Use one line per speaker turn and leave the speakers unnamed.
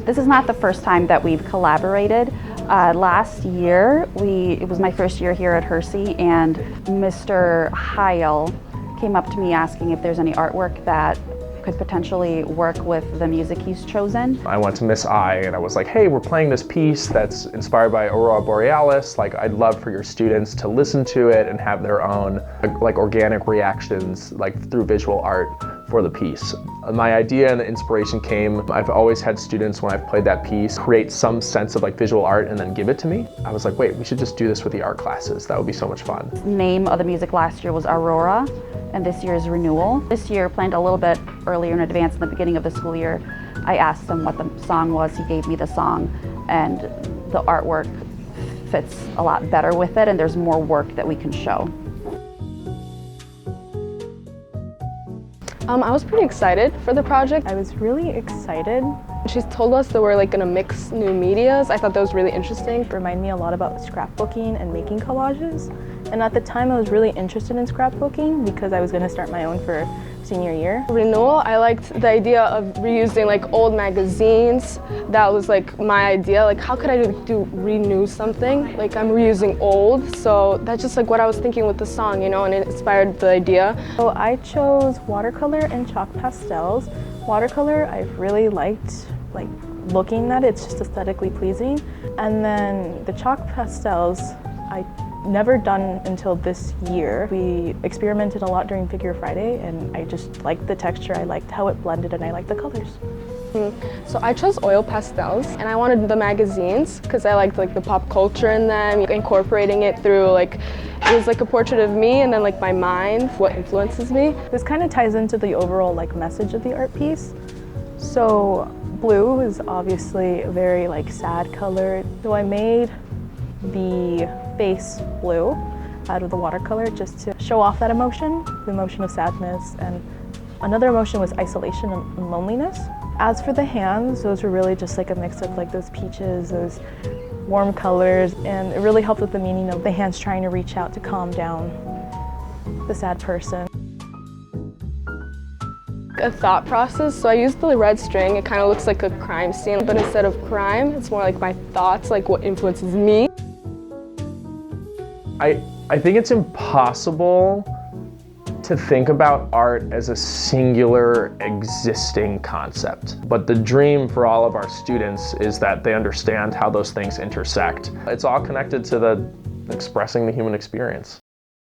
This is not the first time that we've collaborated. Last year, it was my first year here at Hersey, and Mr. Heil came up to me asking if there's any artwork that could potentially work with the music he's chosen.
I went to Miss I and I was like, hey, we're playing this piece that's inspired by Aurora Borealis. Like, I'd love for your students to listen to it and have their own like organic reactions, like through visual art for the piece. My idea and the inspiration came, I've always had students when I've played that piece create some sense of like visual art and then give it to me. I was like, wait, we should just do this with the art classes. That would be so much fun.
Name of the music last year was Aurora, and this year is Renewal. This year, planned a little bit earlier in advance in the beginning of the school year, I asked him what the song was, he gave me the song, and the artwork fits a lot better with it, and there's more work that we can show.
I was pretty excited for the project.
I was really excited.
She's told us that we're like gonna mix new medias. I thought that was really interesting.
It reminded me a lot about scrapbooking and making collages. And at the time I was really interested in scrapbooking because I was gonna start my own for senior year.
Renewal, I liked the idea of reusing like old magazines. That was like my idea. Like, how could I renew something? Like, I'm reusing old. So that's just like what I was thinking with the song, you know, and it inspired the idea.
So I chose watercolor and chalk pastels. Watercolor, I've really liked like looking at it. It's just aesthetically pleasing. And then the chalk pastels, I never done until this year. We experimented a lot during Figure Friday, and I just liked the texture, I liked how it blended, and I liked the colors.
So I chose oil pastels, and I wanted the magazines because I liked like the pop culture in them, incorporating it through like, it was like a portrait of me and then like my mind, what influences me.
This kind of ties into the overall like message of the art piece. So blue is obviously a very like sad color, so I made the base blue out of the watercolor just to show off that emotion, the emotion of sadness, and another emotion was isolation and loneliness. As for the hands, those were really just like a mix of like those peaches, those warm colors, and it really helped with the meaning of the hands trying to reach out to calm down the sad person.
A thought process, so I used the red string. It kind of looks like a crime scene, but instead of crime, it's more like my thoughts, like what influences me.
I think it's impossible to think about art as a singular existing concept. But the dream for all of our students is that they understand how those things intersect. It's all connected to expressing the human experience.